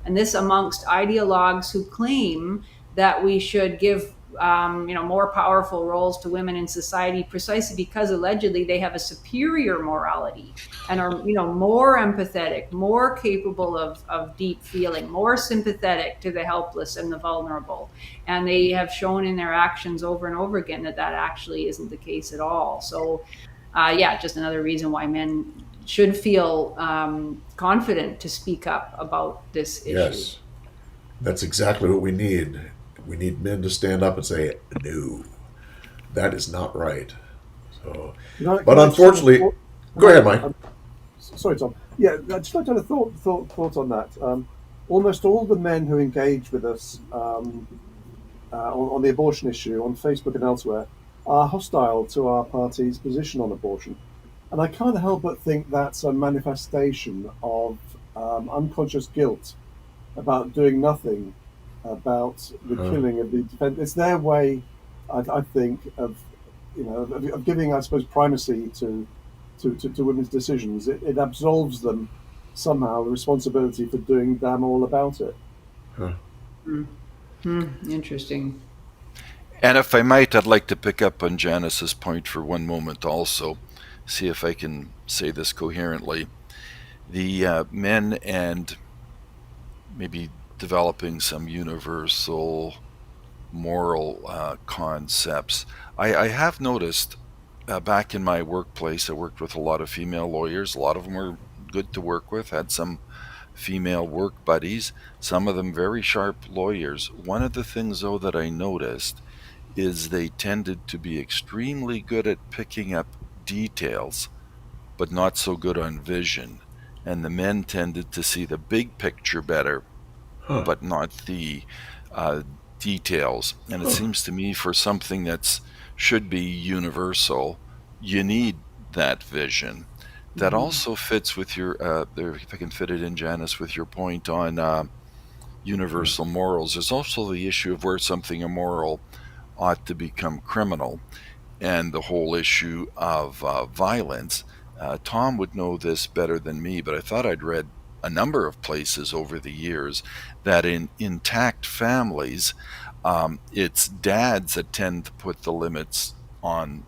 And this amongst ideologues who claim that we should give more powerful roles to women in society precisely because allegedly they have a superior morality and are more empathetic, more capable of deep feeling, more sympathetic to the helpless and the vulnerable. And they have shown in their actions over and over again that actually isn't the case at all. So just another reason why men should feel confident to speak up about this issue. Yes. That's exactly what we need. We need men to stand up and say, no, that is not right. So, but unfortunately, go ahead, Mike. Sorry, Tom. Yeah, I just like to have a thought on that. Almost all the men who engage with us on the abortion issue on Facebook and elsewhere are hostile to our party's position on abortion. And I can't help but think that's a manifestation of unconscious guilt about doing nothing about the killing of the defendant. It's their way, I think, of giving, I suppose, primacy to women's decisions. It absolves them somehow the responsibility for doing damn all about it. Huh. Interesting. And if I might, I'd like to pick up on Janice's point for one moment also, see if I can say this coherently. The men and maybe developing some universal moral concepts. I have noticed back in my workplace, I worked with a lot of female lawyers. A lot of them were good to work with, had some female work buddies, some of them very sharp lawyers. One of the things, though, that I noticed is they tended to be extremely good at picking up details, but not so good on vision. And the men tended to see the big picture better, but not the details. And it seems to me for something that should be universal, you need that vision. That also fits with your, if I can fit it in, Janice, with your point on universal morals. There's also the issue of where something immoral ought to become criminal, and the whole issue of violence. Tom would know this better than me, but I thought I'd read a number of places over the years that in intact families, it's dads that tend to put the limits on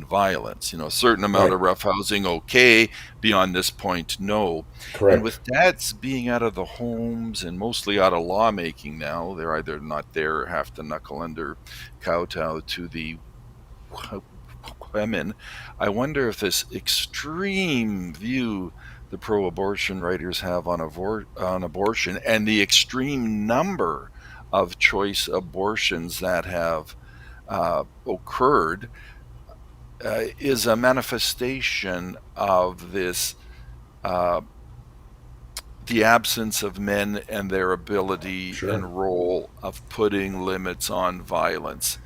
violence. A certain amount of roughhousing, okay. Beyond this point, no. Correct. And with dads being out of the homes and mostly out of lawmaking now, they're either not there or have to knuckle under, kowtow to the women. I wonder if this extreme view the pro-abortion writers have on abortion and the extreme number of choice abortions that have occurred is a manifestation of this, the absence of men and their ability and role of putting limits on violence.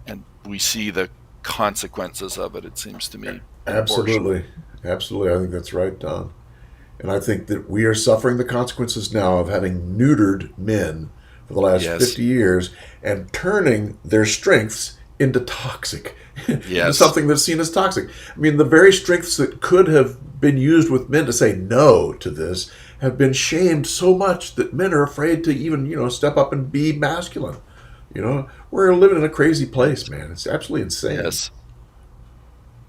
And we see the consequences of it, it seems to me. Absolutely. Absolutely. I think that's right, Don. And I think that we are suffering the consequences now of having neutered men for the last 50 years and turning their strengths into toxic, into something that's seen as toxic. I mean, the very strengths that could have been used with men to say no to this have been shamed so much that men are afraid to even, step up and be masculine. We're living in a crazy place, man. It's absolutely insane. Yes.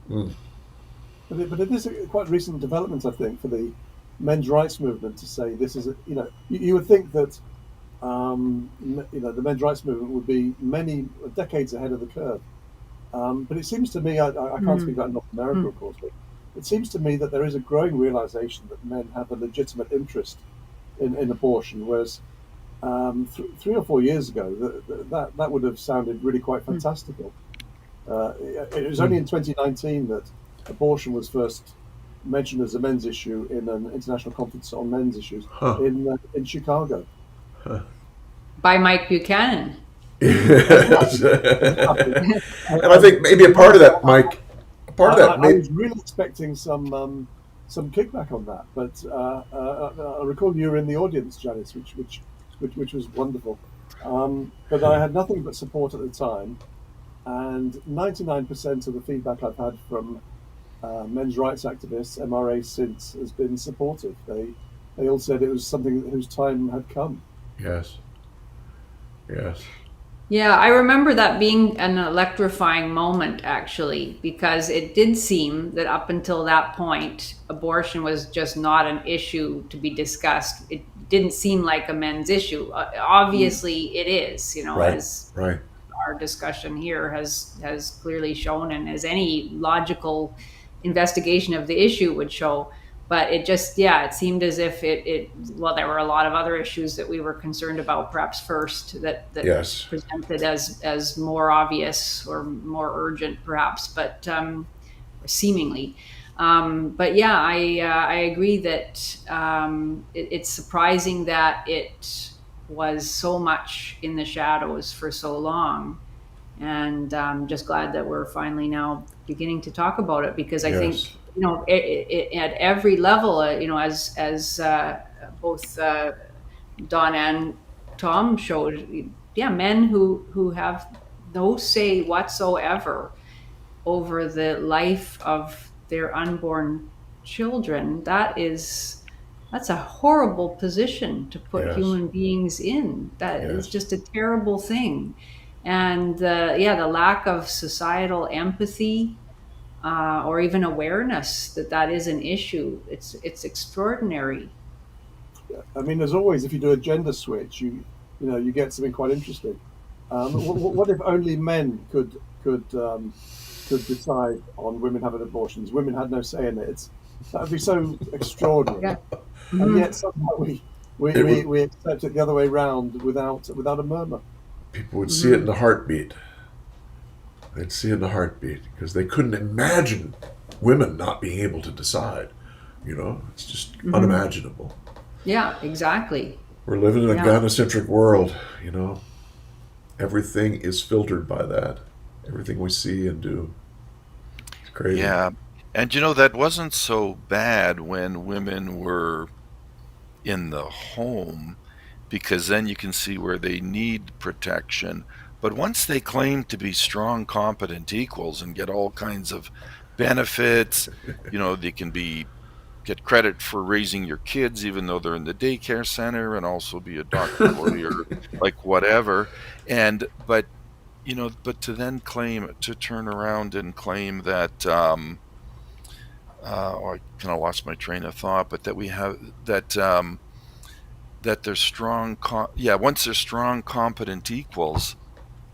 But it is a quite recent development, I think, for the men's rights movement to say this is, you would think that, the men's rights movement would be many decades ahead of the curve. But it seems to me, I can't speak about North America, of course, but it seems to me that there is a growing realization that men have a legitimate interest in abortion, whereas 3 or 4 years ago, that would have sounded really quite fantastical. It was only in 2019 that abortion was first mentioned as a men's issue in an international conference on men's issues Huh. in Chicago. By Mike Buchanan. Yes. And And I think maybe a part of that, Mike, a part of that, I maybe, was really expecting some kickback on that, but I recall you were in the audience, Janice, which was wonderful. But I had nothing but support at the time, and 99% of the feedback I've had from men's rights activists, MRA, since has been supportive. They all said it was something whose time had come. yes, yes, Yeah, I remember that being an electrifying moment, actually, because it did seem that up until that point, abortion was just not an issue to be discussed. It didn't seem like a men's issue. Obviously, it is, right, as right, our discussion here has clearly shown, and as any logical investigation of the issue would show. But it just, yeah, it seemed as if well, there were a lot of other issues that we were concerned about perhaps first that yes, presented as more obvious or more urgent perhaps, but seemingly. But yeah, I agree that it's surprising that it was so much in the shadows for so long. And I'm just glad that we're finally now beginning to talk about it, because I think, yes, at every level, as both Don and Tom showed, yeah, men who have no say whatsoever over the life of their unborn children. That's a horrible position to put yes, human beings in. That is yes, just a terrible thing. And the lack of societal empathy or even awareness that is an issue. It's extraordinary. I mean, as always, if you do a gender switch, you get something quite interesting. What if only men could decide on women having abortions? Women had no say in it. That would be so extraordinary. Yeah. And Mhm. yet somehow we it would, we accept it the other way round without a murmur. people would see it in the heartbeat. They'd see it in the heartbeat because they couldn't imagine women not being able to decide. It's just unimaginable. Yeah, exactly. We're living in a Yeah. gynocentric world. Everything is filtered by that. Everything we see and do. It's crazy. Yeah. And that wasn't so bad when women were in the home, because then you can see where they need protection. But once they claim to be strong, competent equals and get all kinds of benefits, they can get credit for raising your kids even though they're in the daycare center, and also be a doctor, lawyer, like whatever. But to then turn around and claim that I kind of lost my train of thought, but that we have that they're strong, once they're strong, competent equals,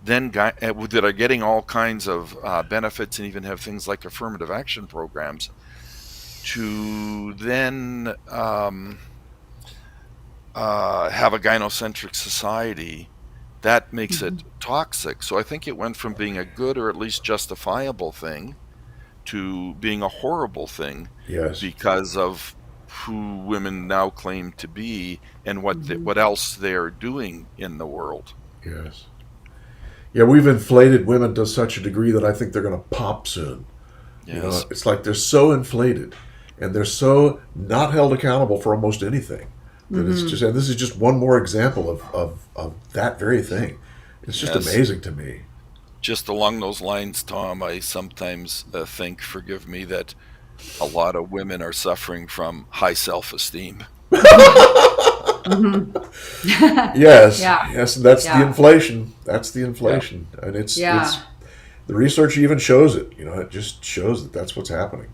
then that are getting all kinds of benefits and even have things like affirmative action programs, to then have a gynocentric society, that makes it toxic. So I think it went from being a good or at least justifiable thing to being a horrible thing, Yes. because of who women now claim to be and what else they're doing in the world. Yes. Yeah, we've inflated women to such a degree that I think they're going to pop soon. Yes. It's like they're so inflated and they're so not held accountable for almost anything that it's just, and this is just one more example of that very thing. It's just Yes. amazing to me. Just along those lines, Tom, I sometimes think, forgive me, that a lot of women are suffering from high self-esteem. Yes, Yeah. yes, that's the Yeah. inflation. That's the inflation, and it's Yeah. the research even shows it. It just shows that that's what's happening.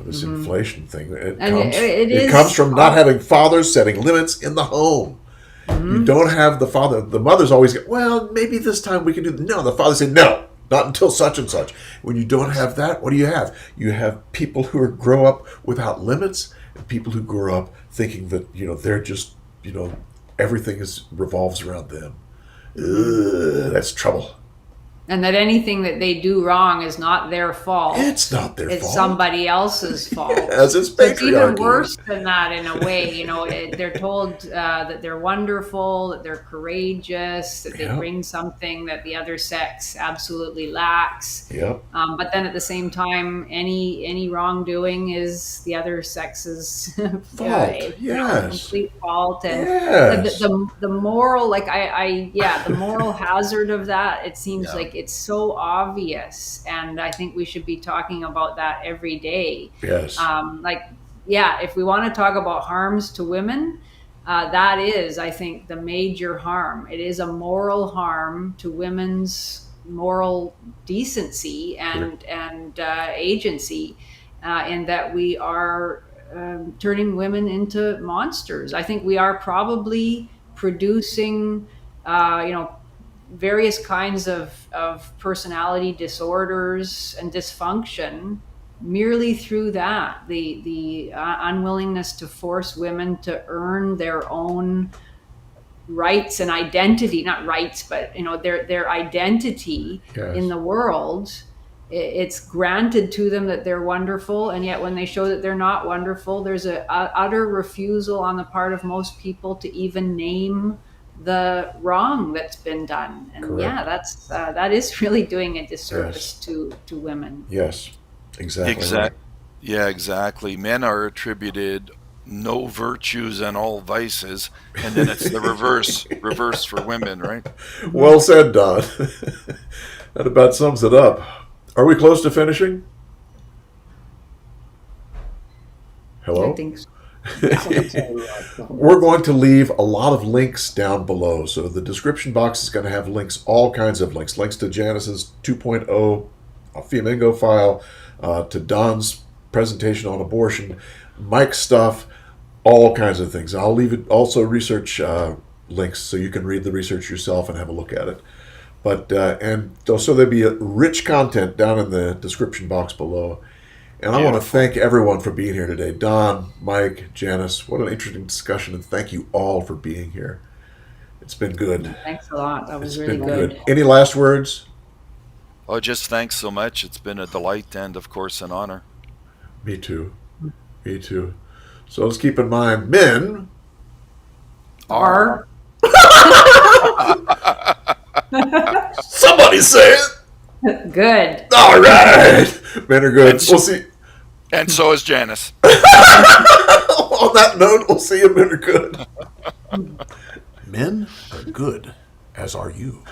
This inflation thing. It And comes. it It is comes from not having fathers setting limits in the home. You don't have the father. The mothers always get, well, maybe this time we can do. No, the father said no, not until such and such. When you don't have that, what do you have? You have people who grow up without limits, and people who grow up thinking that they're just everything revolves around them. Ugh, that's trouble. And that anything that they do wrong is not their fault. It's not their It's fault. somebody else's fault. Yes, it's So it's even patriarchy. worse than that in a way. They're told that they're wonderful, that they're courageous, that they Yeah. bring something that the other sex absolutely lacks. Yep. But then at the same time, any wrongdoing is the other sex's Fault. Yes. complete fault. And Yes. the moral, the moral hazard of that, it seems like it's so obvious, and I think we should be talking about that every day. Yes. If we want to talk about harms to women, that is, I think, the major harm. It is a moral harm to women's moral decency and agency, in that we are turning women into monsters. I think we are probably producing, various kinds of personality disorders and dysfunction merely through that, the unwillingness to force women to earn their own rights and identity, not rights, but their identity in the world. It's granted to them that they're wonderful, and yet when they show that they're not wonderful, there's a utter refusal on the part of most people to even name the wrong that's been done. And Correct. that is really doing a disservice to women. Yes. Exactly. Right. Yeah, exactly. Men are attributed no virtues and all vices, and then it's the reverse for women, right? Well said, Don. That about sums it up. Are we close to finishing? Hello? I think so. We're going to leave a lot of links down below. So the description box is going to have links, all kinds of links. Links to Janice's 2.0 Flamingo file, to Don's presentation on abortion, Mike's stuff, all kinds of things. I'll leave it also research links so you can read the research yourself and have a look at it. But and so there'll be rich content down in the description box below. And I want to thank everyone for being here today. Don, Mike, Janice, what an interesting discussion, and thank you all for being here. It's been good. Thanks a lot. That was It's really been good. Any last words? Oh, just thanks so much. It's been a delight and, of course, an honor. Me too. Me too. So let's keep in mind, men Are Somebody say it. good. All right. Men are good. We'll see. And so is Janice. On that note, we'll see you. Men are good. Men are good, as are you.